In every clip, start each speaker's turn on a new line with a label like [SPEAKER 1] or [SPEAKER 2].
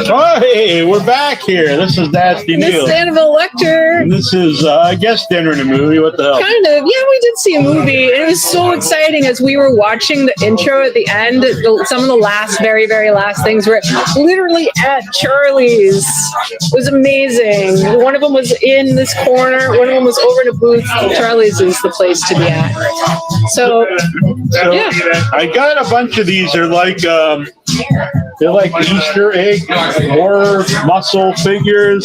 [SPEAKER 1] Oh, hey, we're back here. This is Nasty Neal.
[SPEAKER 2] This is Annabelle Lecter.
[SPEAKER 1] And this is, I guess, dinner in a movie. What the hell?
[SPEAKER 2] Kind of. Yeah, we did see a movie. And it was so exciting as we were watching the intro at the end. Some of the last, very, very last things were literally at Charlie's. It was amazing. One of them was in this corner. One of them was over in a booth. Charlie's is the place to be at. So yeah.
[SPEAKER 1] I got a bunch of these. They're like Easter egg horror muscle figures.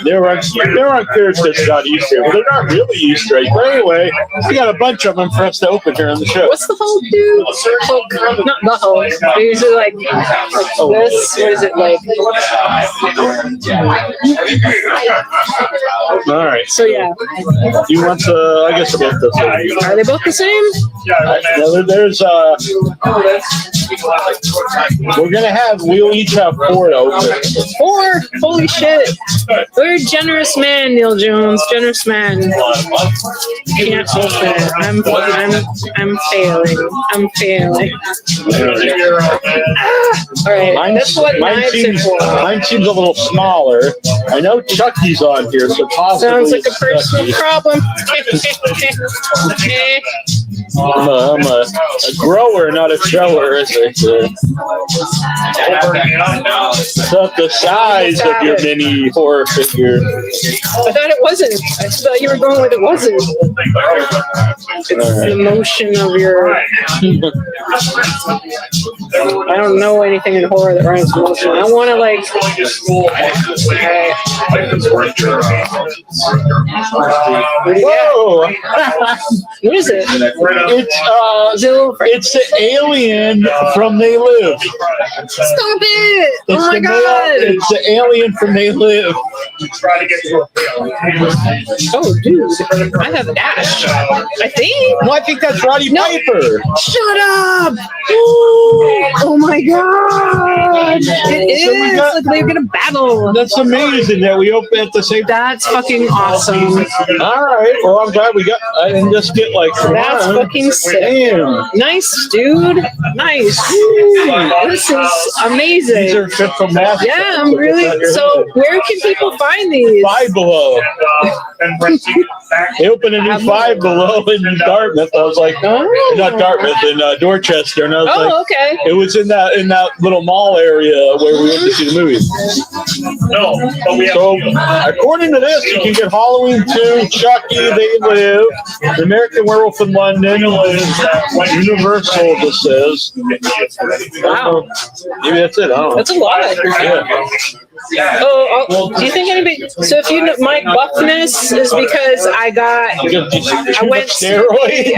[SPEAKER 1] They're unclear if it's not Easter, but they're not really Easter eggs. But anyway, we got a bunch of them for us to open here on the show.
[SPEAKER 2] What's the Hulk do? Hulk, not the Hulk. They're usually like this. What is it like?
[SPEAKER 1] All right.
[SPEAKER 2] So yeah.
[SPEAKER 1] You want to? I guess they're both the same.
[SPEAKER 2] Are they both the same?
[SPEAKER 1] There's we'll each have 4 to open.
[SPEAKER 2] 4? Holy shit. We're a generous man, Neil Jones. Generous man. Can't open it. I'm failing. I'm failing. All right. That's what knives are for.
[SPEAKER 1] Mine seems a little smaller. I know Chucky's on here, so possibly.
[SPEAKER 2] Sounds like a personal problem.
[SPEAKER 1] I'm a grower, not a shower, as they say. It's not the size of your mini horror figure.
[SPEAKER 2] I thought it wasn't. I thought you were going with it wasn't. It's the motion of your... I don't know anything in horror that rhymes with motion. I want to like...
[SPEAKER 1] Whoa!
[SPEAKER 2] What is it?
[SPEAKER 1] It's the alien from They Live.
[SPEAKER 2] Stop it! Oh my god!
[SPEAKER 1] It's the alien from They Live.
[SPEAKER 2] Oh, dude. I have Ash. I think.
[SPEAKER 1] No, I think that's Roddy Piper.
[SPEAKER 2] Shut up! Oh my god! It is! Like they're gonna battle.
[SPEAKER 1] That's amazing that we open at the same time.
[SPEAKER 2] That's fucking awesome.
[SPEAKER 1] All right. Well, I'm glad we got. I didn't just get like.
[SPEAKER 2] That's fucking sick.
[SPEAKER 1] Damn.
[SPEAKER 2] Nice, dude. Nice. This is amazing.
[SPEAKER 1] These are fit from that.
[SPEAKER 2] Yeah, I'm really. So, where can people find these?
[SPEAKER 1] Five Below. They opened a new Five Below in Dartmouth. I was like, not Dartmouth, in Dorchester, and I was like,
[SPEAKER 2] okay.
[SPEAKER 1] It was in that little mall area where we went to see the movie. So, according to this, you can get Halloween 2, Chucky, They Live, The American Werewolf in London, Universal. This says.
[SPEAKER 2] Wow.
[SPEAKER 1] Maybe that's it. I don't know.
[SPEAKER 2] That's a lot.
[SPEAKER 1] Yeah.
[SPEAKER 2] Oh, do you think anybody? So if you know, my buffness is because I went
[SPEAKER 1] steroids.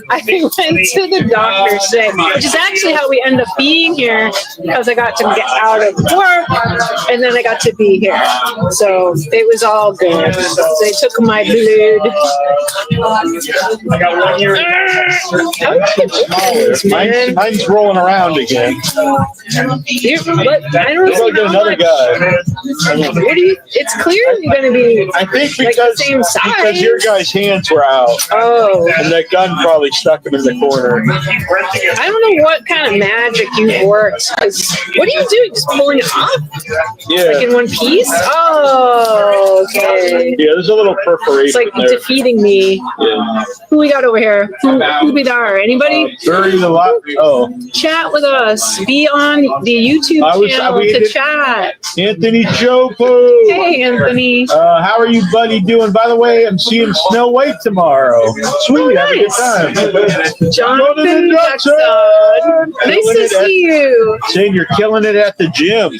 [SPEAKER 2] I went to the doctor today, which is actually how we end up being here because I got to get out of work and then I got to be here. So it was all good. They took my blood.
[SPEAKER 1] I got 1 year. Mine's rolling around again.
[SPEAKER 2] I don't know
[SPEAKER 1] another guy.
[SPEAKER 2] It's clearly going to be.
[SPEAKER 1] I think
[SPEAKER 2] like the same size.
[SPEAKER 1] Because your guys' hands were out.
[SPEAKER 2] Oh.
[SPEAKER 1] And that gun probably stuck him in the corner.
[SPEAKER 2] I don't know what kind of magic you worked. What are you doing? Just pulling it off?
[SPEAKER 1] Yeah.
[SPEAKER 2] Like in one piece? Oh, okay.
[SPEAKER 1] Yeah, there's a little perforation.
[SPEAKER 2] It's like
[SPEAKER 1] there.
[SPEAKER 2] defeating me.
[SPEAKER 1] Yeah.
[SPEAKER 2] Who we got over here? Who be there? Anybody?
[SPEAKER 1] Very a lot. Oh.
[SPEAKER 2] Chat with us. Be on the YouTube channel to chat.
[SPEAKER 1] Anthony Chopo.
[SPEAKER 2] Hey, Anthony.
[SPEAKER 1] How are you, buddy, doing? By the way, I'm seeing Snow White tomorrow. Sweet, have a good time.
[SPEAKER 2] Jonathan Jackson. Nice to see you.
[SPEAKER 1] Saying you're killing it at the gym.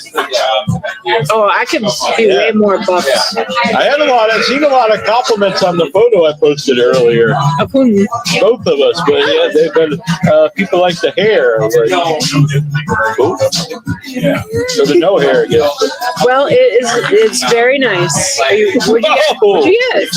[SPEAKER 2] Oh, I could be way more buff.
[SPEAKER 1] I've seen a lot of compliments on the photo I posted earlier.
[SPEAKER 2] Of whom?
[SPEAKER 1] Both of us, but yeah, they've been people like the hair. So the no hair again.
[SPEAKER 2] Well, it's very nice. What'd you get?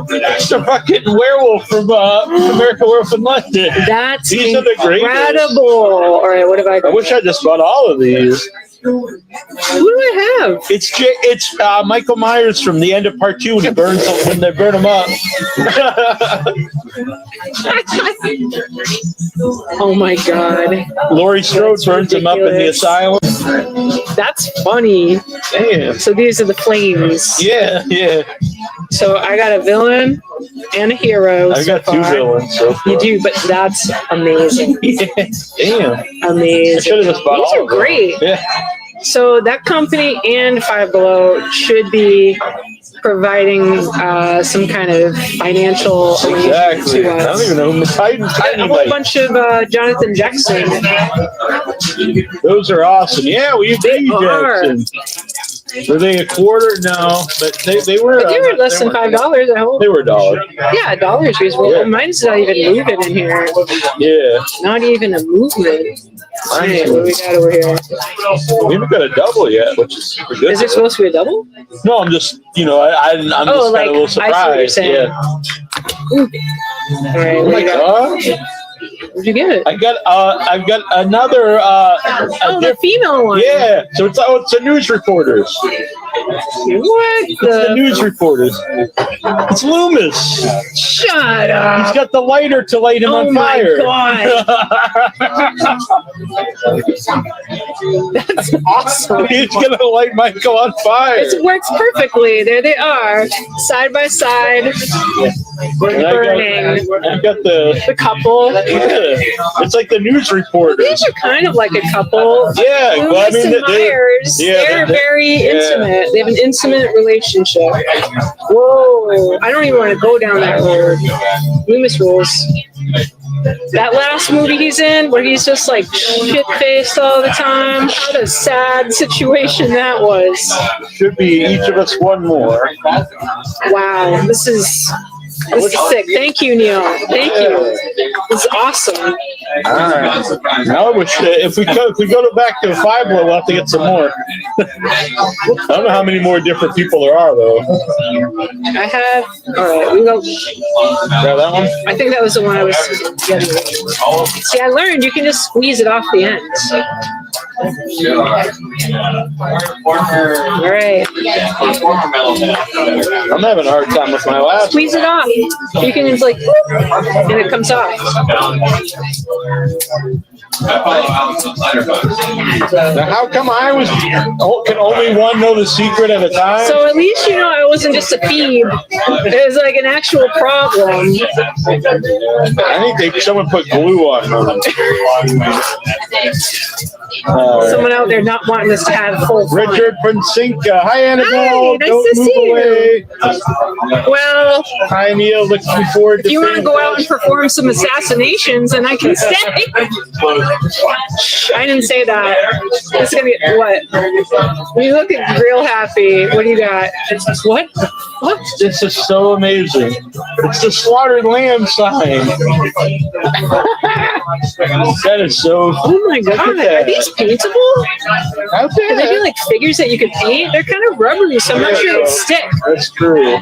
[SPEAKER 1] It's a fucking werewolf from American Werewolf in London.
[SPEAKER 2] That's
[SPEAKER 1] these
[SPEAKER 2] incredible.
[SPEAKER 1] Are the greatest.
[SPEAKER 2] All right, what have I got?
[SPEAKER 1] I wish I just bought all of these.
[SPEAKER 2] Who do I have?
[SPEAKER 1] It's Michael Myers from the end of part 2 when he burns them, when they burn him up.
[SPEAKER 2] Oh my god.
[SPEAKER 1] Laurie Strode burns him up in the asylum.
[SPEAKER 2] That's funny.
[SPEAKER 1] Damn.
[SPEAKER 2] So these are the flames.
[SPEAKER 1] Yeah.
[SPEAKER 2] So I got a villain and a hero.
[SPEAKER 1] I got 2 villains. So far.
[SPEAKER 2] You do, but that's amazing.
[SPEAKER 1] Yeah. Damn.
[SPEAKER 2] Amazing.
[SPEAKER 1] These
[SPEAKER 2] are great.
[SPEAKER 1] Yeah.
[SPEAKER 2] So that company and Five Below should be providing some kind of financial
[SPEAKER 1] Exactly.
[SPEAKER 2] to us.
[SPEAKER 1] I don't even know who Tiny
[SPEAKER 2] A whole bunch of Jonathan Jackson.
[SPEAKER 1] Those are awesome. Yeah, we agree, Jackson. Were they a quarter? No, but they were.
[SPEAKER 2] But they were less than $5. I hope
[SPEAKER 1] They were $1.
[SPEAKER 2] Yeah, $1 is reasonable.
[SPEAKER 1] Yeah.
[SPEAKER 2] Mine's not even moving in here.
[SPEAKER 1] Yeah.
[SPEAKER 2] Not even a movement. Alright, what do we got over here?
[SPEAKER 1] We haven't got a double yet, which is ridiculous.
[SPEAKER 2] Is it supposed to be a double?
[SPEAKER 1] No, I'm just, I'm just kind of a little
[SPEAKER 2] I see what you're
[SPEAKER 1] surprised.
[SPEAKER 2] saying.
[SPEAKER 1] Yeah.
[SPEAKER 2] Alright,
[SPEAKER 1] Oh my God.
[SPEAKER 2] where'd you get it?
[SPEAKER 1] I've got another.
[SPEAKER 2] The female one.
[SPEAKER 1] Yeah. So it's the news reporters.
[SPEAKER 2] What
[SPEAKER 1] It's the news reporters. It's Loomis.
[SPEAKER 2] Shut up.
[SPEAKER 1] He's got the lighter to light him on fire.
[SPEAKER 2] That's awesome.
[SPEAKER 1] He's gonna light Michael on fire.
[SPEAKER 2] It works perfectly. There they are, side by side, burning.
[SPEAKER 1] I've got the
[SPEAKER 2] couple.
[SPEAKER 1] Yeah. It's like the news reporters.
[SPEAKER 2] These are kind of like a couple.
[SPEAKER 1] Yeah,
[SPEAKER 2] Loomis and Myers. They're very intimate. They have an intimate relationship. Whoa! I don't even want to go down that road. Loomis rules. That last movie he's in, where he's just like shit-faced all the time. What a sad situation that was.
[SPEAKER 1] Should be each of us one more.
[SPEAKER 2] Wow, this is sick. Thank you, Neal. Thank you. This is awesome.
[SPEAKER 1] All right. Now I wish if we go back to 5 Below, we'll have to get some more. I don't know how many more different people there are though.
[SPEAKER 2] I have. All right, we go.
[SPEAKER 1] Yeah, that one.
[SPEAKER 2] I think that was the one I was getting. See, I learned you can just squeeze it off the end. All right.
[SPEAKER 1] I'm having a hard time with my last.
[SPEAKER 2] Squeeze it off. You can just like, and it comes off.
[SPEAKER 1] Now, how come I can only one know the secret at a time?
[SPEAKER 2] So at least you know I wasn't just a feed. It was like an actual problem.
[SPEAKER 1] I think someone put glue on them.
[SPEAKER 2] Someone out there not wanting us to have full fun.
[SPEAKER 1] Richard Fonseca. Hi, Annabelle.
[SPEAKER 2] Hi, nice
[SPEAKER 1] Don't
[SPEAKER 2] to
[SPEAKER 1] move
[SPEAKER 2] see
[SPEAKER 1] away.
[SPEAKER 2] Well,
[SPEAKER 1] Hi, Neal. Looking forward to
[SPEAKER 2] if you want to go out and perform some assassinations, and I can stay. I didn't say that. It's gonna be what? You look real happy. What do you got? What? What?
[SPEAKER 1] This is so amazing. It's the slaughtered lamb sign. That is so.
[SPEAKER 2] Oh my god! Are these paintable?
[SPEAKER 1] How
[SPEAKER 2] Can they be like figures that you could paint? They're kind of rubbery, so I'm not sure it'll stick.
[SPEAKER 1] That's true.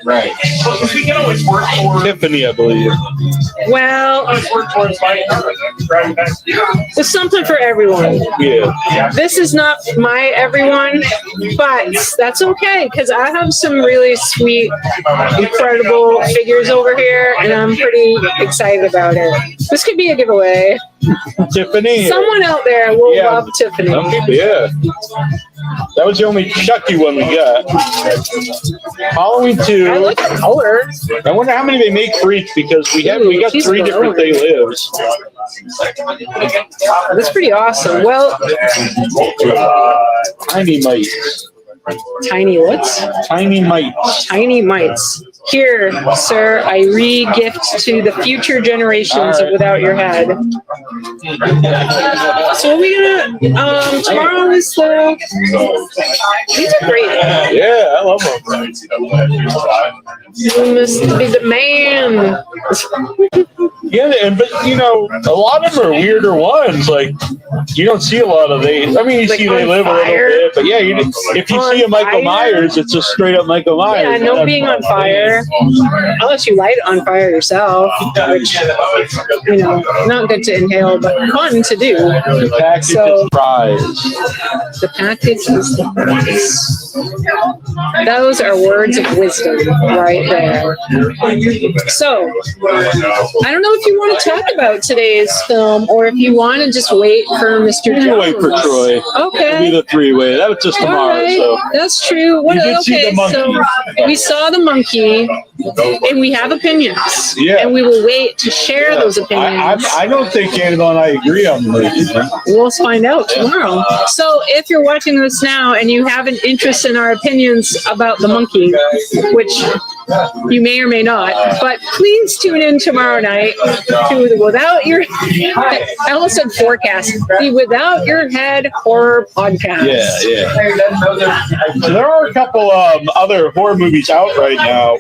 [SPEAKER 3] Right. We can always work for
[SPEAKER 1] Tiffany, I believe.
[SPEAKER 2] Well, there's something for everyone.
[SPEAKER 1] Yeah.
[SPEAKER 2] This is not my everyone, but that's okay because I have some really sweet, incredible figures over here, and I'm pretty excited about it. This could be a giveaway.
[SPEAKER 1] Tiffany.
[SPEAKER 2] Someone out there will love Tiffany.
[SPEAKER 1] Some people, yeah. That was the only Chucky one we got. Halloween 2.
[SPEAKER 2] I like the color.
[SPEAKER 1] I wonder how many they make for each because we got
[SPEAKER 2] she's
[SPEAKER 1] 3 different
[SPEAKER 2] glowing.
[SPEAKER 1] They Lives.
[SPEAKER 2] That's pretty awesome. Well,
[SPEAKER 1] Tiny mites.
[SPEAKER 2] tiny what?
[SPEAKER 1] Tiny mites.
[SPEAKER 2] Tiny mites. Here, sir, I re-gift to the future generations of Without Your Head. So what are we gonna, tomorrow is the, these are great.
[SPEAKER 1] Yeah, I love them.
[SPEAKER 2] You must be the man.
[SPEAKER 1] Yeah, but you know, a lot of them are weirder ones. Like you don't see a lot of they. I mean, you
[SPEAKER 2] Like
[SPEAKER 1] see they
[SPEAKER 2] on
[SPEAKER 1] live
[SPEAKER 2] fire?
[SPEAKER 1] a little bit, but yeah, if you see a Michael Myers, it's just straight up Michael Myers.
[SPEAKER 2] Yeah, no being on fire. Unless you light it on fire yourself, which, you know, not good to inhale, but fun to do.
[SPEAKER 1] The package
[SPEAKER 2] So-
[SPEAKER 1] is prize.
[SPEAKER 2] The package is the prize. Those are words of wisdom right there. So, I don't know if you want to talk about today's film or if you want to just wait for Mr.
[SPEAKER 1] You
[SPEAKER 2] Jones.
[SPEAKER 1] wait for Troy. It'll be
[SPEAKER 2] Okay.
[SPEAKER 1] the three-way. That was just
[SPEAKER 2] All
[SPEAKER 1] tomorrow.
[SPEAKER 2] right.
[SPEAKER 1] So
[SPEAKER 2] That's true. What,
[SPEAKER 1] You did see the monkey.
[SPEAKER 2] so we saw the monkey and we have opinions.
[SPEAKER 1] Yeah.
[SPEAKER 2] And we will wait to share those opinions.
[SPEAKER 1] I don't think Annabelle and I agree on this.
[SPEAKER 2] We'll find out tomorrow. So if you're watching this now and you have an interest in our opinions about the monkey, which you may or may not, but please tune in tomorrow night to the Without Your I almost said forecast, the Without Your Head horror podcast.
[SPEAKER 1] Yeah. So there are a couple other horror movies out right now.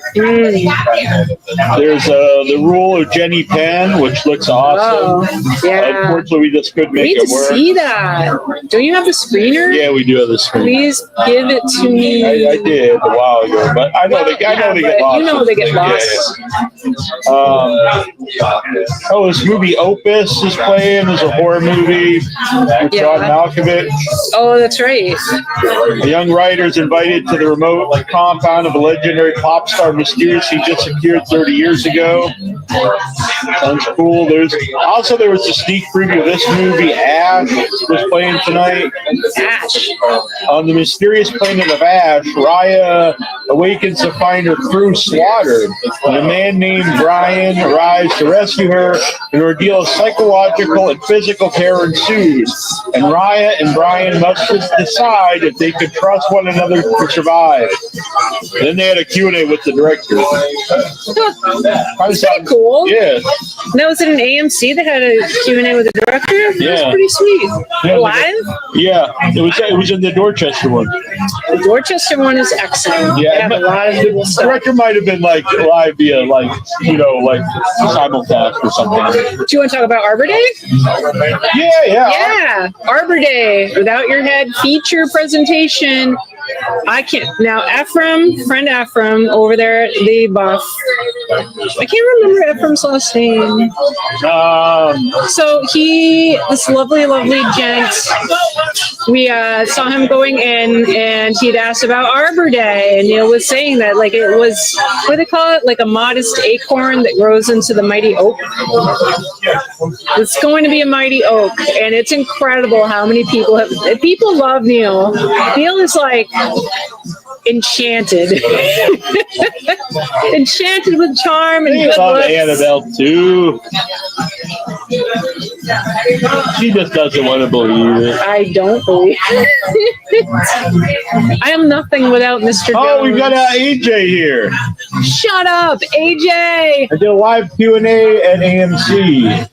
[SPEAKER 1] There's The Rule of Jenny Penn, which looks awesome.
[SPEAKER 2] Oh, yeah.
[SPEAKER 1] Unfortunately, we just couldn't
[SPEAKER 2] We
[SPEAKER 1] make
[SPEAKER 2] need
[SPEAKER 1] it
[SPEAKER 2] to
[SPEAKER 1] work.
[SPEAKER 2] see that. Don't you have the screener?
[SPEAKER 1] Yeah, we do have the screen.
[SPEAKER 2] Please give it to me.
[SPEAKER 1] I did a while ago, but I know they get lost.
[SPEAKER 2] You know they get lost.
[SPEAKER 1] This movie Opus is playing. There's a horror movie with John Malkovich.
[SPEAKER 2] Oh, that's right.
[SPEAKER 1] A young writer is invited to the remote compound of a legendary pop star mysteriously disappeared 30 years ago. Sounds cool. There was a sneak preview of this movie. Ash was playing tonight.
[SPEAKER 2] Ash.
[SPEAKER 1] On the mysterious planet of Ash, Raya awakens to find her crew slaughtered, and a man named Brian arrives to rescue her. An ordeal of psychological and physical terror ensues, and Raya and Brian must decide if they could trust one another to survive. Then they had a Q&A with the director.
[SPEAKER 2] That's pretty cool.
[SPEAKER 1] Yeah.
[SPEAKER 2] Now, was it an AMC that had a Q&A with the director?
[SPEAKER 1] Yeah.
[SPEAKER 2] That's pretty sweet.
[SPEAKER 1] Yeah,
[SPEAKER 2] Live?
[SPEAKER 1] Yeah, it was in the Dorchester one.
[SPEAKER 2] The Dorchester one is excellent.
[SPEAKER 1] Yeah,
[SPEAKER 2] They have a lot of good
[SPEAKER 1] the
[SPEAKER 2] stuff.
[SPEAKER 1] director might have been like live via like simulcast or something.
[SPEAKER 2] Do you want to talk about Arbor Day?
[SPEAKER 1] Yeah.
[SPEAKER 2] Yeah, Arbor Day, Without Your Head feature presentation. I can't friend Ephraim over there at the Buff. I can't remember Ephraim's last name. So this lovely gent, we saw him going in and he'd asked about Arbor Day, and Neal was saying that like it was, what do they call it? Like a modest acorn that grows into the mighty oak. It's going to be a mighty oak, and it's incredible how many people love Neal. Neal is like enchanted. Enchanted with charm and good
[SPEAKER 1] love
[SPEAKER 2] looks.
[SPEAKER 1] Annabelle too. She just doesn't want to believe it.
[SPEAKER 2] I don't believe it. I am nothing without Mr. Jones.
[SPEAKER 1] Oh, we've got AJ here.
[SPEAKER 2] Shut up, AJ.
[SPEAKER 1] I did a live Q&A at AMC.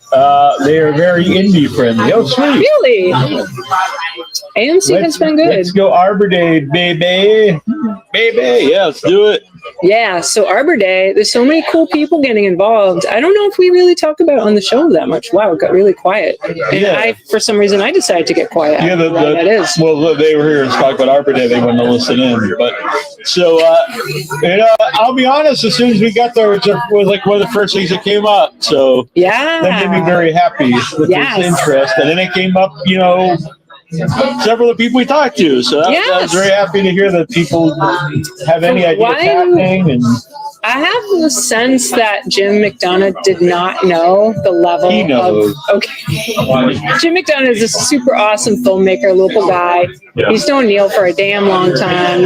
[SPEAKER 1] They are very indie friendly. Oh, sweet.
[SPEAKER 2] Really? AMC has been good.
[SPEAKER 1] Let's go Arbor Day, baby. Yeah, let's do it.
[SPEAKER 2] Yeah, so Arbor Day, there's so many cool people getting involved. I don't know if we really talk about it on the show that much. Wow, it got really quiet. And for some reason, I decided to get quiet.
[SPEAKER 1] Yeah,
[SPEAKER 2] that is.
[SPEAKER 1] Well, they were here to talk about Arbor Day. They wanted to listen in. But so, I'll be honest, as soon as we got there, it was like one of the first things that came up. So
[SPEAKER 2] yeah,
[SPEAKER 1] that made me very happy with this interest. And then it came up, several of the people we talked to. So I was very happy to hear that people have any idea what's happening. And
[SPEAKER 2] I have the sense that Jim McDonough did not know the level
[SPEAKER 1] he knows.
[SPEAKER 2] Jim McDonough is a super awesome filmmaker, local guy. Yeah. He's known Neal for a damn long time.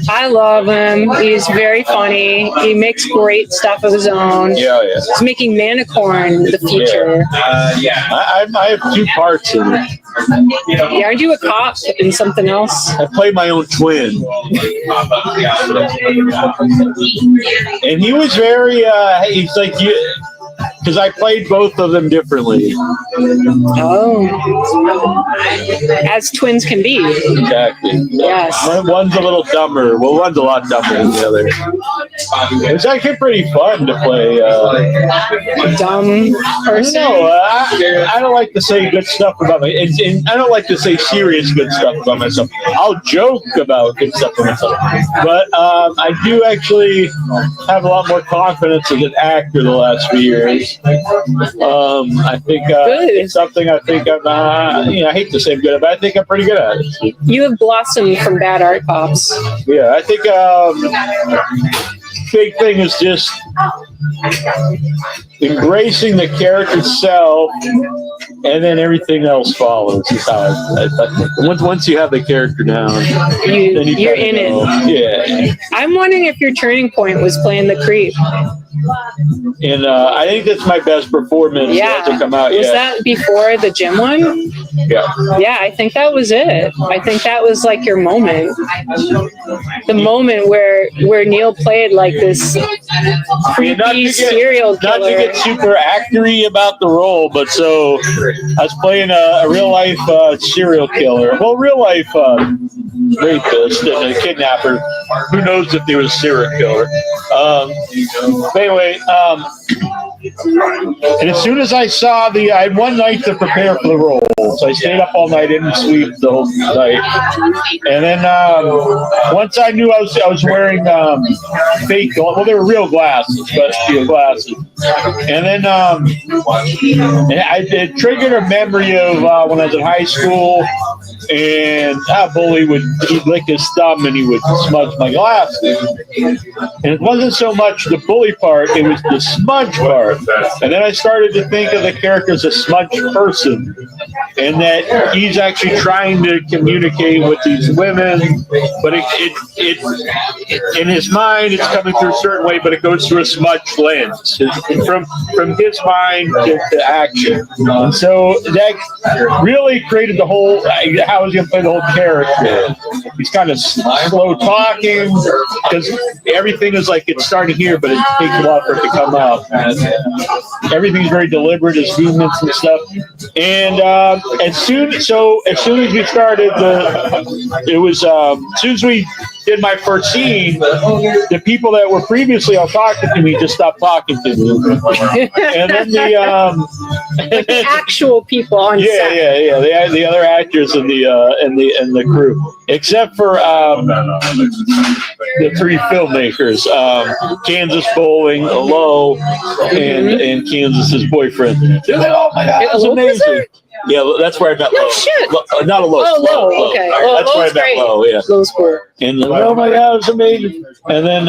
[SPEAKER 2] I love him. He's very funny. He makes great stuff of his own.
[SPEAKER 1] Yeah.
[SPEAKER 2] He's making Manicorn the feature.
[SPEAKER 1] I have two parts in it.
[SPEAKER 2] Yeah, aren't you a cop in something else?
[SPEAKER 1] I play my own twin. And he was very, he's like, because I played both of them differently.
[SPEAKER 2] Oh, as twins can be.
[SPEAKER 1] Exactly.
[SPEAKER 2] Yes.
[SPEAKER 1] One's a little dumber. Well, one's a lot dumber than the other. It's actually pretty fun to play.
[SPEAKER 2] Dumb person.
[SPEAKER 1] No, I don't like to say good stuff about myself. And I don't like to say serious good stuff about myself. I'll joke about good stuff about myself. But I do actually have a lot more confidence as an actor the last few years. I think it's something I think I'm, I hate to say I'm good at, but I think I'm pretty good at it.
[SPEAKER 2] You have blossomed from bad art pops.
[SPEAKER 1] Yeah, I think big thing is just embracing the character self, and then everything else follows. Is how I think. Once you have the character down, you're in it. Yeah.
[SPEAKER 2] I'm wondering if your turning point was playing the creep.
[SPEAKER 1] And I think that's my best performance to come out.
[SPEAKER 2] Was that before the gym one?
[SPEAKER 1] Yeah.
[SPEAKER 2] Yeah, I think that was it. I think that was like your moment. The moment where Neal played like this creepy serial killer.
[SPEAKER 1] Not to get super actory about the role, but so I was playing a real life serial killer. Well, real life rapist and a kidnapper. Who knows if he was a serial killer? Anyway, and as soon as I saw I had one night to prepare for the role, so I stayed up all night, didn't sleep the whole night, and then once I knew I was wearing fake, well, they were real glasses, but glasses, and then it triggered a memory of when I was in high school, and a bully he'd lick his thumb and he would smudge my glasses, and it wasn't so much the bully part, it was the smudge part. And then I started to think of the character as a smudge person, and that he's actually trying to communicate with these women, but it in his mind it's coming through a certain way, but it goes through a smudge lens from his mind to action. And so that really created the whole how he's going to play the whole character. He's kind of slow talking because everything is like it's starting here, but it takes a while for it to come out. Everything's very deliberate, his movements and stuff. And as soon as we started, as soon as we did my first scene, the people that were previously all talking to me just stopped talking to me. And then
[SPEAKER 2] the actual people on set.
[SPEAKER 1] Yeah. The other actors and the crew, except for the three filmmakers, Kansas Bowling, Lo, and Kansas's boyfriend. They're like, oh my God, that's amazing. Yeah, that's where I met Lo.
[SPEAKER 2] Shit.
[SPEAKER 1] Not a Lo.
[SPEAKER 2] Oh, Lo. Okay.
[SPEAKER 1] That's where I met Lo. Yeah.
[SPEAKER 2] Lo's cool.
[SPEAKER 1] And oh my God, it's amazing. And then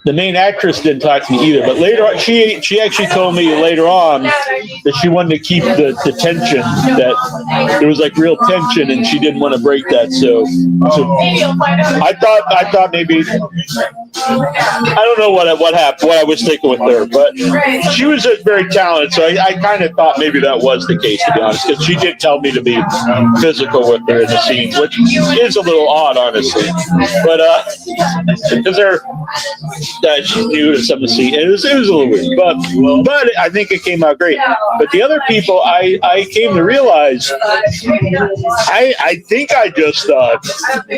[SPEAKER 1] the main actress didn't talk to me either, but later on, she actually told me later on that she wanted to keep the tension, that there was like real tension, and she didn't want to break that. So I thought maybe, I don't know what happened, what I was thinking with her, but she was very talented, so I kind of thought maybe that was the case, to be honest, because she did tell me to be physical with her in the scene, which is a little odd, honestly, but because she's new to some of the scene, and it was a little weird, but I think it came out great. But the other people, I came to realize, I think I just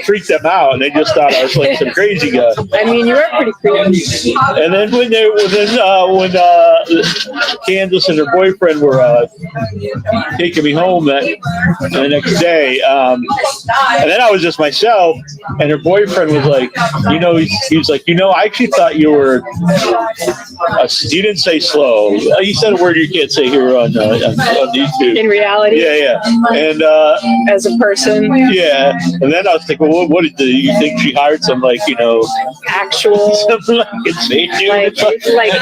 [SPEAKER 1] freaked them out, and they just thought I was like some crazy guy.
[SPEAKER 2] I mean, you are pretty creepy.
[SPEAKER 1] And then when Candace and her boyfriend were taking me home the next day, and then I was just myself, and her boyfriend was like, he was like, I actually thought you were, you didn't say slow. You said a word you can't say here on YouTube.
[SPEAKER 2] In reality?
[SPEAKER 1] Yeah. And
[SPEAKER 2] as a person?
[SPEAKER 1] Yeah. And then I was thinking, well, what do you think she hired some,
[SPEAKER 2] actual,
[SPEAKER 1] something
[SPEAKER 2] like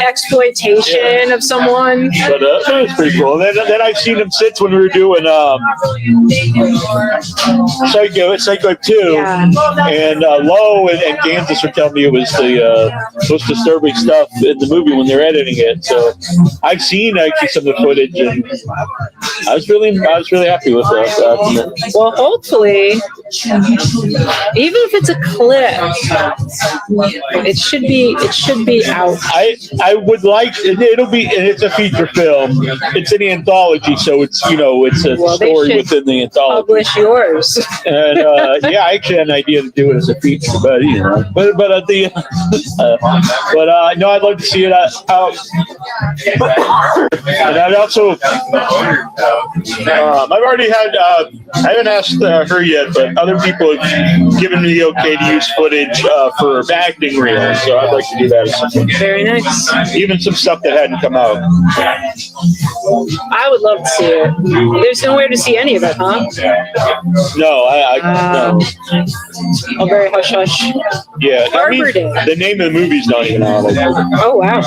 [SPEAKER 2] exploitation of someone?
[SPEAKER 1] But that was pretty cool. Then I've seen them since when we were doing Psycho 2, and Lo and Kansas were telling me it was the most disturbing stuff in the movie when they're editing it. So I've seen actually some of the footage, and I was really happy with that.
[SPEAKER 2] Well, hopefully Even if it's a clip, it should be out.
[SPEAKER 1] I would like it's a feature film. It's an anthology, so it's it's a story within the anthology.
[SPEAKER 2] Publish yours.
[SPEAKER 1] And yeah, I actually had an idea to do it as a feature, but no, I'd love to see it out. And I'd also I've already had I haven't asked her yet, but other people have given me the okay to use footage for acting reels, so I'd like to do that as something.
[SPEAKER 2] Very nice.
[SPEAKER 1] Even some stuff that hadn't come out.
[SPEAKER 2] I would love to see it. There's nowhere to see any of it, huh?
[SPEAKER 1] No, no.
[SPEAKER 2] Oh, very hush hush.
[SPEAKER 1] Yeah,
[SPEAKER 2] Arbor Day.
[SPEAKER 1] The name of the movie's not even out.
[SPEAKER 2] Oh wow.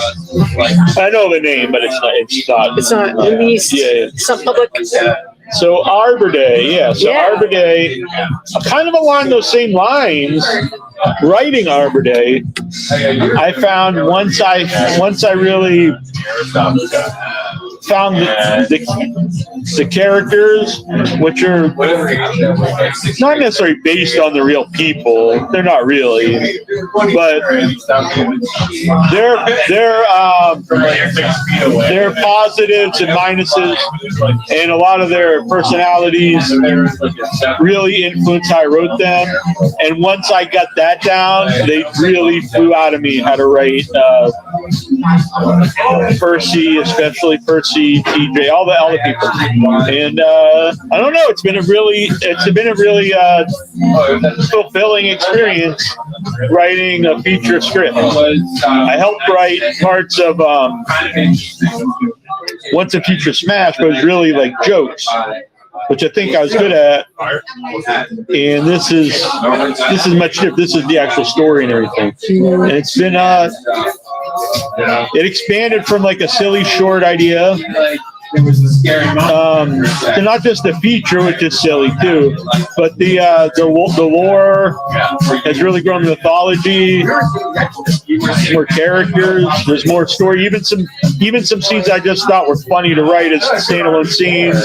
[SPEAKER 1] I know the name, but it's not.
[SPEAKER 2] It's not released.
[SPEAKER 1] Yeah.
[SPEAKER 2] It's not public.
[SPEAKER 1] So Arbor Day, yeah. So
[SPEAKER 2] Yeah.
[SPEAKER 1] Arbor Day, kind of along those same lines. Writing Arbor Day, I found once I really found the characters, which are not necessarily based on the real people. They're not really, but they're positives and minuses, and a lot of their personalities really influenced how I wrote them. And once I got that down, they really flew out of me how to write Percy, especially Percy, TJ, all the people. And I don't know, it's been a really fulfilling experience writing a feature script. I helped write parts of Once a Future Smash, but it was really like jokes, which I think I was good at. And this is much different. This is the actual story and everything. And it's been it expanded from like a silly short idea to not just the feature, which is silly too, but the lore has really grown. Mythology, more characters, there's more story. Even some scenes I just thought were funny to write as standalone scenes,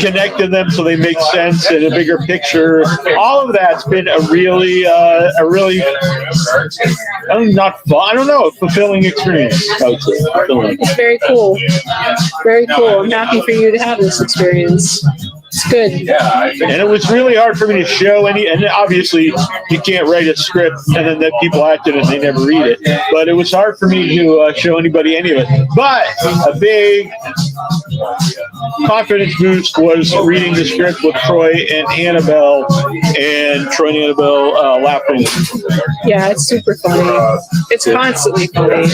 [SPEAKER 1] connected them so they make sense in a bigger picture. All of that's been a really not fun. I don't know, fulfilling experience.
[SPEAKER 2] It's very cool. Very cool. I'm happy for you to have this experience. It's good.
[SPEAKER 1] And it was really hard for me to show and obviously you can't write a script and then let people act it and they never read it. But it was hard for me to show anybody any of it. But a big confidence boost was reading the script with Troy and Annabelle, and Troy and Annabelle laughing.
[SPEAKER 2] Yeah, it's super funny. It's constantly funny.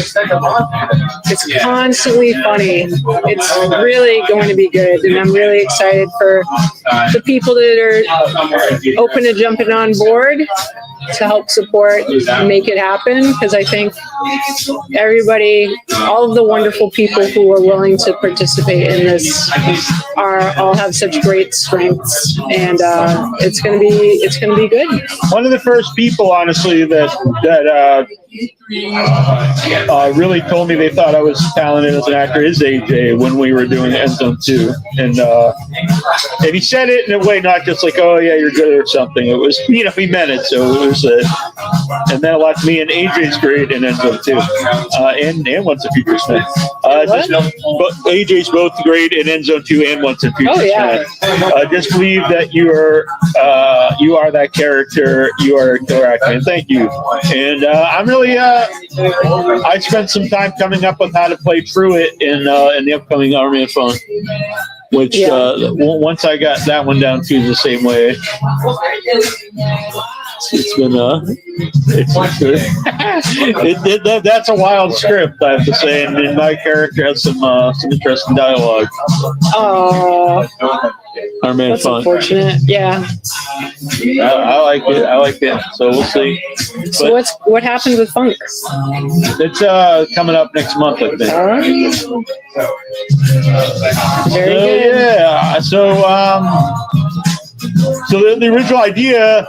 [SPEAKER 2] It's constantly funny. It's really going to be good, and I'm really excited for the people that are open to jumping on board to help support and make it happen, because I think everybody, all of the wonderful people who are willing to participate in this all have such great strengths, and it's gonna be good.
[SPEAKER 1] One of the first people, honestly, that really told me they thought I was talented as an actor is AJ when we were doing End Zone 2, and he said it in a way not just like, oh yeah, you're good or something. It was, he meant it, so it was and that a lot to me. And AJ's great in End Zone 2, and Once a Future Smash. AJ's both great in End Zone 2 and Once a Future Smash. Just believe that you are that character. You are a killer actor, and thank you. And I'm really I spent some time coming up with how to play through it in the upcoming Army of Fun, which once I got that one down too, the same way. It's been that's a wild script, I have to say, and my character has some interesting dialogue.
[SPEAKER 2] Oh,
[SPEAKER 1] That's
[SPEAKER 2] unfortunate. Yeah.
[SPEAKER 1] I like it. So we'll see.
[SPEAKER 2] So what happened with Funk?
[SPEAKER 1] It's coming up next month, I think.
[SPEAKER 2] All right. Very good.
[SPEAKER 1] Yeah. So the original idea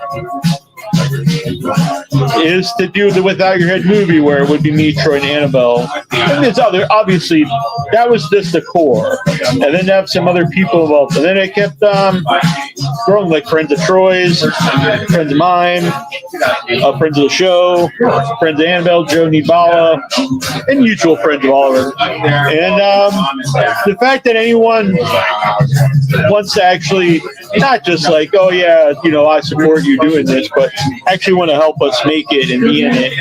[SPEAKER 1] is to do the Without Your Head movie, where it would be me, Troy, and Annabelle. And there's obviously, that was just the core. And then to have some other people involved. And then I kept grown like friends of Troy's, friends of mine, friends of the show, friends of Annabelle, Joe Nibala, and mutual friends of all of us. And the fact that anyone wants to actually not just like, oh yeah, you know, I support you doing this, but actually want to help us make it and be in it.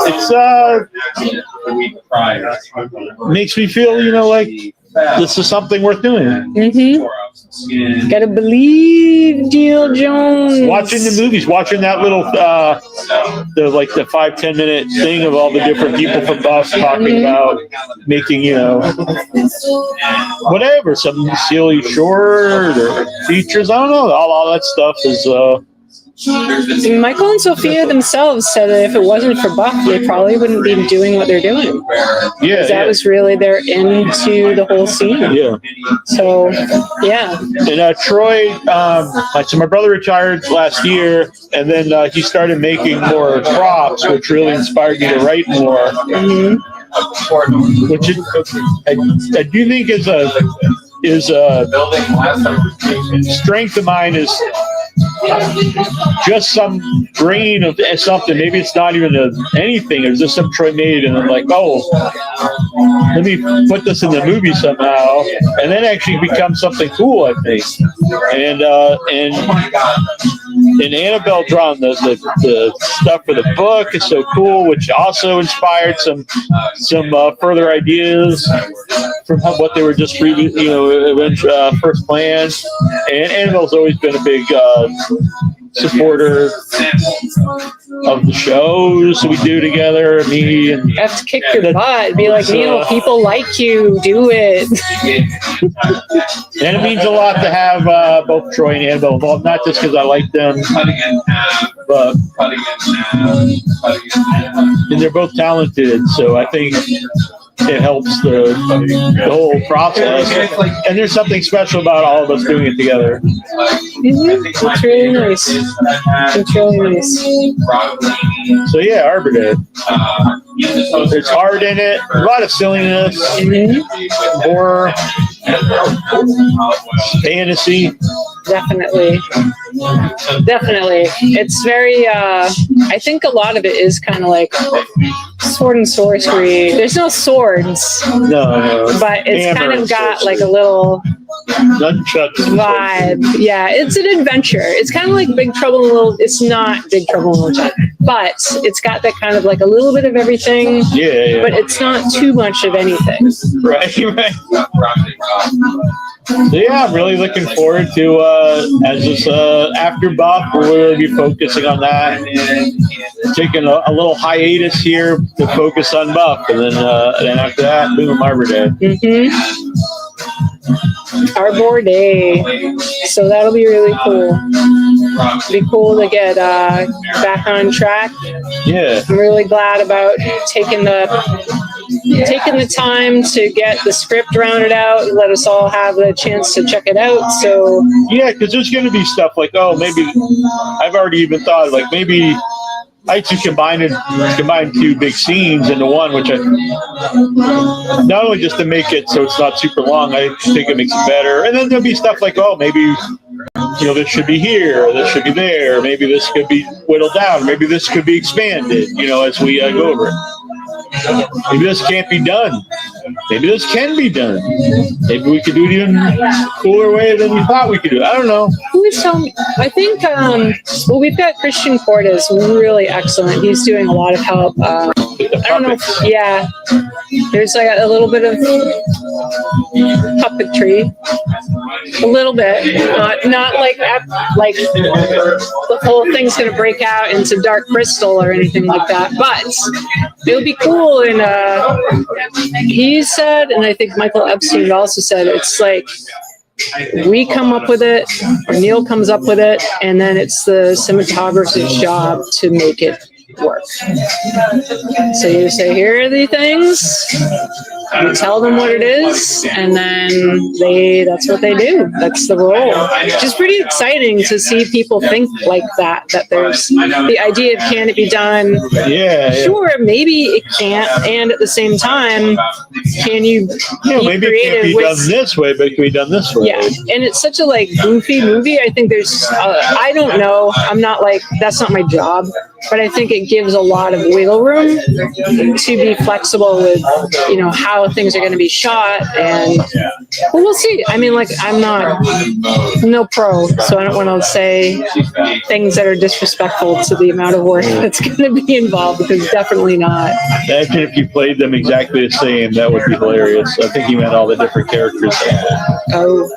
[SPEAKER 1] It's makes me feel, you know, like this is something worth doing.
[SPEAKER 2] Mm-hmm. Gotta believe, Neal Jones.
[SPEAKER 1] Watching the movies, watching that little the 5-10 minute thing of all the different people from Buff talking about making, you know, whatever, some silly short or features. I don't know. All that stuff is.
[SPEAKER 2] Michael and Sophia themselves said that if it wasn't for Buff, they probably wouldn't be doing what they're doing.
[SPEAKER 1] Yeah,
[SPEAKER 2] that was really their into the whole scene.
[SPEAKER 1] Yeah.
[SPEAKER 2] So, yeah.
[SPEAKER 1] And Troy, so my brother retired last year, and then he started making more props, which really inspired me to write more.
[SPEAKER 2] Mm-hmm.
[SPEAKER 1] Which I do think is a strength of mine is just some grain of something. Maybe it's not even anything. It's just some Troy made, and I'm like, oh, let me put this in the movie somehow, and then actually become something cool, I think. And Annabelle drawing the stuff for the book is so cool, which also inspired some further ideas from what they were just first planned. And Annabelle's always been a big supporter of the shows we do together. Me and
[SPEAKER 2] you have to kick your butt. Be like, Neal, people like you. Do it.
[SPEAKER 1] And it means a lot to have both Troy and Annabelle involved, not just because I like them, but and they're both talented. So I think it helps the whole process. And there's something special about all of us doing it together.
[SPEAKER 2] Mm-hmm. It's really nice. It's really nice.
[SPEAKER 1] So yeah, Arbor Day. There's heart in it, a lot of silliness, horror, fantasy.
[SPEAKER 2] Definitely. It's very, I think a lot of it is kind of like sword and sorcery. There's no swords.
[SPEAKER 1] No.
[SPEAKER 2] But it's kind of got like a little vibe. Yeah, it's an adventure. It's kind of like Big Trouble in Little. It's not Big Trouble in Little China, but it's got that kind of like a little bit of everything.
[SPEAKER 1] Yeah.
[SPEAKER 2] But it's not too much of anything.
[SPEAKER 1] Right. So yeah, I'm really looking forward to as this after Buff, we'll really be focusing on that. Taking a little hiatus here to focus on Buff, and then after that, boom, Arbor Day.
[SPEAKER 2] Arbor Day. So that'll be really cool. It'll be cool to get back on track.
[SPEAKER 1] Yeah.
[SPEAKER 2] I'm really glad about taking the time to get the script rounded out and let us all have the chance to check it out. So
[SPEAKER 1] yeah, because there's going to be stuff like, oh, maybe I've already even thought like maybe I just combine two big scenes into one, which I not only just to make it so it's not super long, I think it makes it better. And then there'll be stuff like, oh, maybe this should be here, or this should be there, or maybe this could be whittled down, maybe this could be expanded, as we go over it. Maybe this can't be done. Maybe this can be done. Maybe we could do it even cooler way than we thought we could do it. I don't know.
[SPEAKER 2] Who is telling me? I think, we've got Christian Cordes, really excellent. He's doing a lot of help. I don't know. There's like a little bit of puppetry. A little bit. Not like the whole thing's going to break out into Dark Crystal or anything like that. But it would be cool. And he said, and I think Michael Epstein also said, it's like we come up with it, or Neal comes up with it, and then it's the cinematographer's job to make it work. So you say, here are the things, You tell them what it is, and then that's what they do. That's the role. Which is pretty exciting to see people think like that there's the idea of can it be done?
[SPEAKER 1] Yeah.
[SPEAKER 2] Sure, maybe it can't, and at the same time, can you be
[SPEAKER 1] maybe it can't be done this way, but it can be done this way.
[SPEAKER 2] Yeah, and it's such a like goofy movie. I think there's, I don't know. I'm not like, that's not my job, but I think it gives a lot of wiggle room to be flexible with, how things are going to be shot, and well, we'll see. I mean, like, I'm no pro, so I don't want to say things that are disrespectful to the amount of work that's going to be involved, because definitely not.
[SPEAKER 1] Imagine if you played them exactly the same. That would be hilarious. I think you meant all the different characters.
[SPEAKER 2] Oh,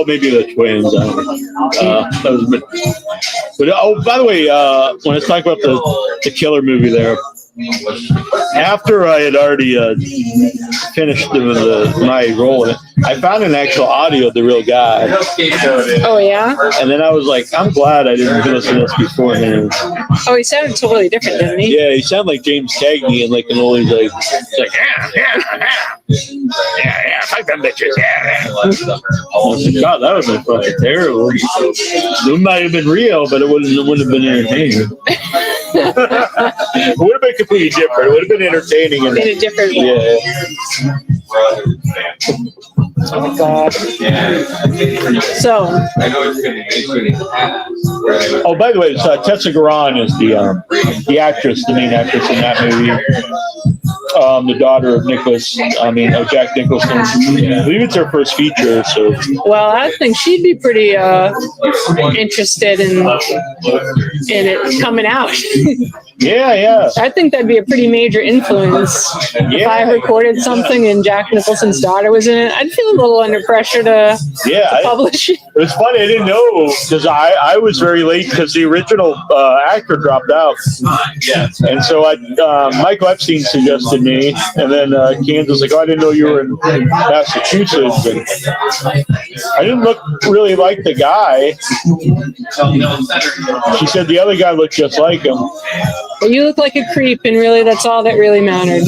[SPEAKER 1] maybe the twins. That was, but by the way, when I was talking about the killer movie there, after I had already finished my role in it, I found an actual audio of the real guy.
[SPEAKER 2] Oh, yeah?
[SPEAKER 1] And then I was like, I'm glad I didn't listen to this beforehand.
[SPEAKER 2] Oh, he sounded totally different, didn't he?
[SPEAKER 1] Yeah, he sounded like James Cagney and like an old, yeah, fuck them bitches, yeah. I was like, God, that would have been fucking terrible. It might have been real, but it wouldn't have been entertaining. It would have been completely different. It would have been entertaining
[SPEAKER 2] in a different way.
[SPEAKER 1] Yeah.
[SPEAKER 2] Oh my God. So.
[SPEAKER 1] Oh, by the way, Tessa Garan is the actress, the main actress in that movie. The daughter of Jack Nicholson. I believe it's her first feature. So.
[SPEAKER 2] Well, I think she'd be pretty interested in it coming out.
[SPEAKER 1] Yeah.
[SPEAKER 2] I think that'd be a pretty major influence. If I recorded something and Jack Nicholson's daughter was in it, I'd feel a little under pressure to publish it.
[SPEAKER 1] It was funny. I didn't know, because I was very late because the original actor dropped out. And so Michael Epstein suggested me, and then Candace was like, I didn't know you were in Massachusetts. And I didn't look really like the guy. She said the other guy looked just like him.
[SPEAKER 2] But you look like a creep, and really, that's all that really mattered.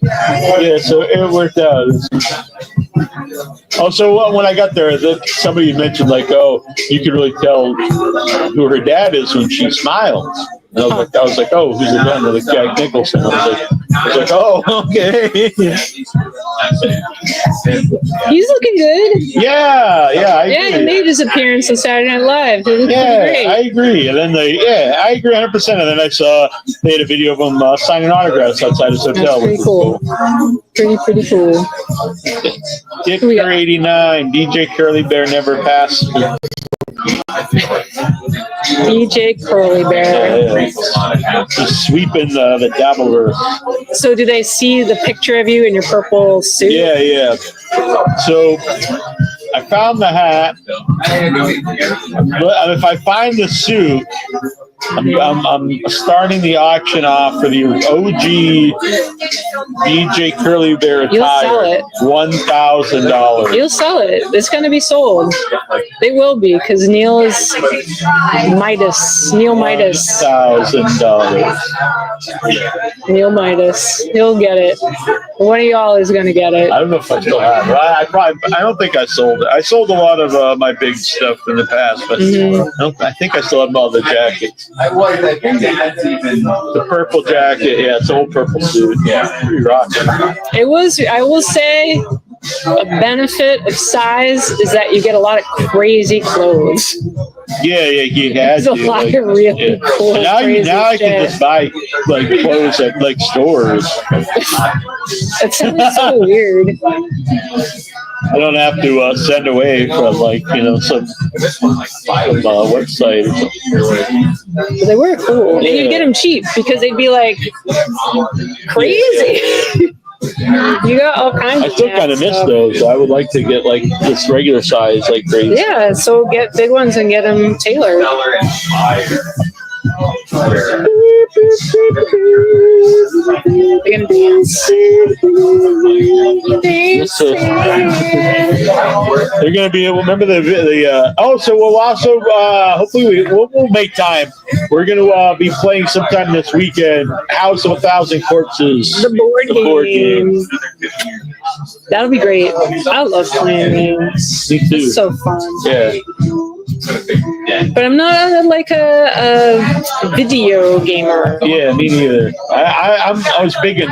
[SPEAKER 1] Yeah, so it worked out. Also, when I got there, somebody mentioned, like, you can really tell who her dad is when she smiles. And I was like, oh, who's the dad? Like Jack Nicholson. I was like, oh, okay.
[SPEAKER 2] He's looking good.
[SPEAKER 1] Yeah, I agree.
[SPEAKER 2] He made his appearance on Saturday Night Live. He looked great.
[SPEAKER 1] I agree. And then I agree 100%. And then I saw they had a video of him signing autographs outside his hotel.
[SPEAKER 2] That's pretty cool. Pretty cool.
[SPEAKER 1] Dick 89, DJ Curly Bear never passed.
[SPEAKER 2] DJ Curly Bear.
[SPEAKER 1] Just sweeping the Dabbleverse.
[SPEAKER 2] So do they see the picture of you in your purple suit?
[SPEAKER 1] Yeah. So I found the hat. But if I find the suit, I'm starting the auction off for the OG DJ Curly Bear attire.
[SPEAKER 2] You'll sell it.
[SPEAKER 1] $1,000.
[SPEAKER 2] You'll sell it. It's going to be sold. They will be, because Neal is Midas. Neal Midas.
[SPEAKER 1] $1,000.
[SPEAKER 2] Neal Midas. He'll get it. One of y'all is going to get it.
[SPEAKER 1] I don't know if I still have it. I don't think I sold it. I sold a lot of my big stuff in the past, but I think I still have all the jackets.
[SPEAKER 3] I think that's even
[SPEAKER 1] the purple jacket. Yeah, it's an old purple suit. Yeah, pretty rocking.
[SPEAKER 2] It was. I will say, a benefit of size is that you get a lot of crazy clothes.
[SPEAKER 1] Yeah, you had
[SPEAKER 2] There's a lot of really cool.
[SPEAKER 1] Now I can just buy like clothes at like stores.
[SPEAKER 2] It sounds so weird.
[SPEAKER 1] I don't have to send away from some website or something.
[SPEAKER 2] But they were cool. And you get them cheap because they'd be like crazy. You got all kinds
[SPEAKER 1] I still kind of miss those. I would like to get like this regular size, like crazy.
[SPEAKER 2] Yeah, so get big ones and get them tailored. They're gonna dance.
[SPEAKER 1] They're going to be able. Remember the. So we'll also hopefully we'll make time. We're going to be playing sometime this weekend. House of 1,000 Corpses.
[SPEAKER 2] The board game. That'll be great. I love playing games.
[SPEAKER 1] Me too.
[SPEAKER 2] It's so fun.
[SPEAKER 1] Yeah.
[SPEAKER 2] But I'm not like a video gamer.
[SPEAKER 1] Yeah, me neither. I was big in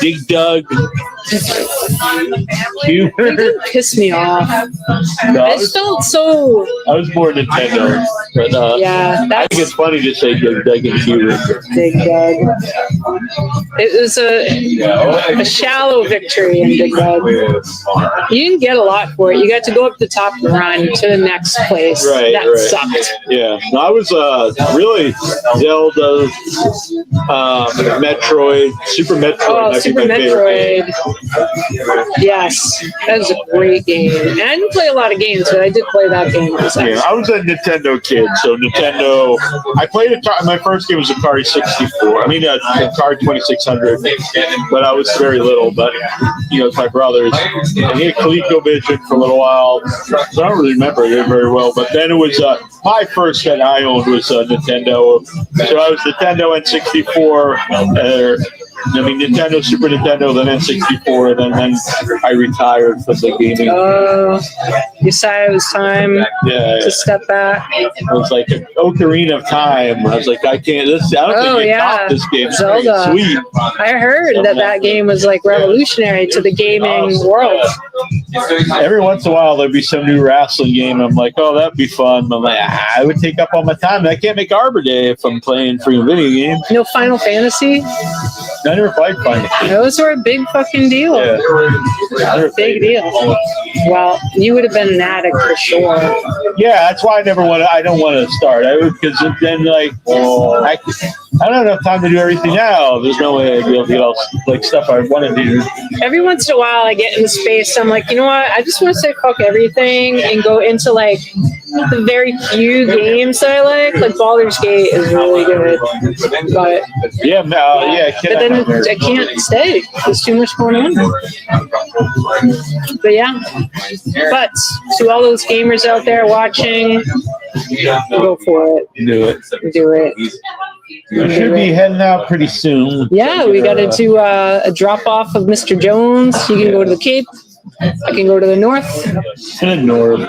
[SPEAKER 1] Dig Dug. You?
[SPEAKER 2] It didn't piss me off.
[SPEAKER 1] No,
[SPEAKER 2] I just felt so.
[SPEAKER 1] I was more Nintendo. But,
[SPEAKER 2] Yeah,
[SPEAKER 1] I think it's funny to say Dig Dug and Cuba.
[SPEAKER 2] Dig Dug. It was a shallow victory in Dig Dug. You didn't get a lot for it. You got to go up the top and run to the next place. That sucked.
[SPEAKER 1] Yeah. No, I was really Zelda, Metroid, Super Metroid.
[SPEAKER 2] Oh, Super Metroid. Yes, that was a great game. And I didn't play a lot of games, but I did play that game.
[SPEAKER 1] Yeah, I was a Nintendo kid, so Nintendo. I played my first game was Atari 64. I mean, Atari 2600, but I was very little. But it's my brother's. And he had ColecoVision for a little while. So I don't really remember it very well. But then it was my first set I owned was Nintendo. So I was Nintendo N64. Nintendo, Super Nintendo, then N64, and then I retired from the gaming.
[SPEAKER 2] You decided it was time to step back.
[SPEAKER 1] It was like an Ocarina of Time. I was like, I can't. I don't think you top this game. It's
[SPEAKER 2] Zelda.
[SPEAKER 1] Sweet.
[SPEAKER 2] I heard that game was like revolutionary to the gaming world.
[SPEAKER 1] Every once in a while, there'd be some new wrestling game. I'm like, oh, that'd be fun. I'm like, I would take up all my time. I can't make Arbor Day if I'm playing free video games.
[SPEAKER 2] No Final Fantasy?
[SPEAKER 1] I never played Final Fantasy.
[SPEAKER 2] Those were a big fucking deal.
[SPEAKER 1] Yeah.
[SPEAKER 2] Big deal. Well, you would have been an addict for sure.
[SPEAKER 1] Yeah, that's why I don't want to start. Because then, I don't have enough time to do everything now. There's no way I'd be able to get all stuff I want to do.
[SPEAKER 2] Every once in a while, I get in the space. I'm like, you know what? I just want to say fuck everything and go into the very few games that I like. Like Baldur's Gate is really good, but
[SPEAKER 1] but
[SPEAKER 2] then I can't stay. There's too much going on. But yeah. But to all those gamers out there watching, go for it.
[SPEAKER 1] Do it.
[SPEAKER 2] Do it.
[SPEAKER 1] We should be heading out pretty soon.
[SPEAKER 2] Yeah, we got to do a drop off of Mr. Jones. You can go to the Cape. I can go to the north.
[SPEAKER 1] To the north.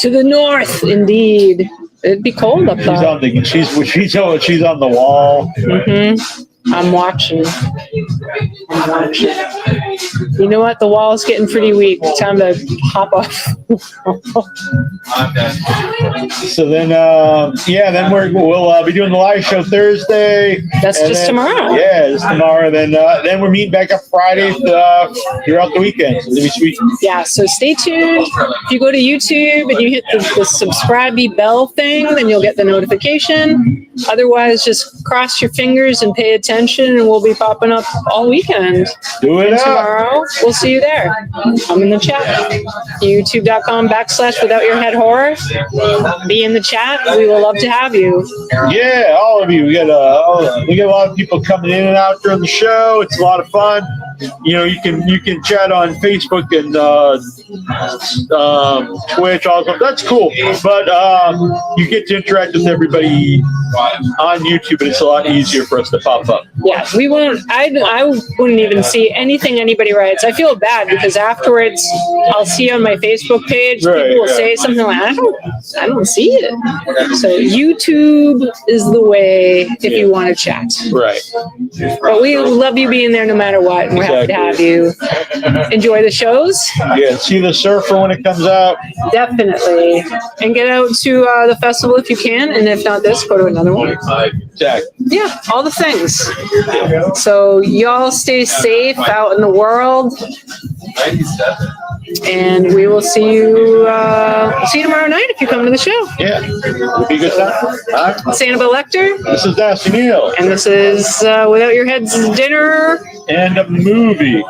[SPEAKER 2] To the north, indeed. It'd be cold up there.
[SPEAKER 1] She's on the wall.
[SPEAKER 2] Mm-hmm. I'm watching. You know what? The wall's getting pretty weak. Time to hop off.
[SPEAKER 1] So then, then we'll be doing the live show Thursday.
[SPEAKER 2] That's just tomorrow.
[SPEAKER 1] Yeah, just tomorrow. Then we're meeting back up Friday throughout the weekend. So it'll be sweet.
[SPEAKER 2] Yeah, so stay tuned. If you go to YouTube and you hit the subscribe bell thing, then you'll get the notification. Otherwise, just cross your fingers and pay attention, and we'll be popping up all weekend.
[SPEAKER 1] Do it
[SPEAKER 2] tomorrow. We'll see you there. I'm in the chat. YouTube.com/withoutyourheadhorror. Be in the chat. We will love to have you.
[SPEAKER 1] Yeah, all of you. We got a lot of people coming in and out during the show. It's a lot of fun. You can chat on Facebook and Twitch. Also, that's cool. But you get to interact with everybody on YouTube, and it's a lot easier for us to pop up.
[SPEAKER 2] Yeah, we won't. I wouldn't even see anything anybody writes. I feel bad because afterwards, I'll see on my Facebook page people will say something like, "I don't see it." So YouTube is the way if you want to chat.
[SPEAKER 1] Right.
[SPEAKER 2] But we love you being there no matter what. And we're happy to have you. Enjoy the shows.
[SPEAKER 1] Yeah, see the surfer when it comes out.
[SPEAKER 2] Definitely. And get out to the festival if you can. And if not this, go to another one.
[SPEAKER 1] Exactly.
[SPEAKER 2] Yeah, all the things. So y'all stay safe out in the world. And we will see you tomorrow night if you come to the show.
[SPEAKER 1] Yeah. It'll be a good time.
[SPEAKER 2] It's Annabelle Lecter.
[SPEAKER 1] This is Dasty Neal.
[SPEAKER 2] And this is Without Your Head's Dinner.
[SPEAKER 1] And a movie.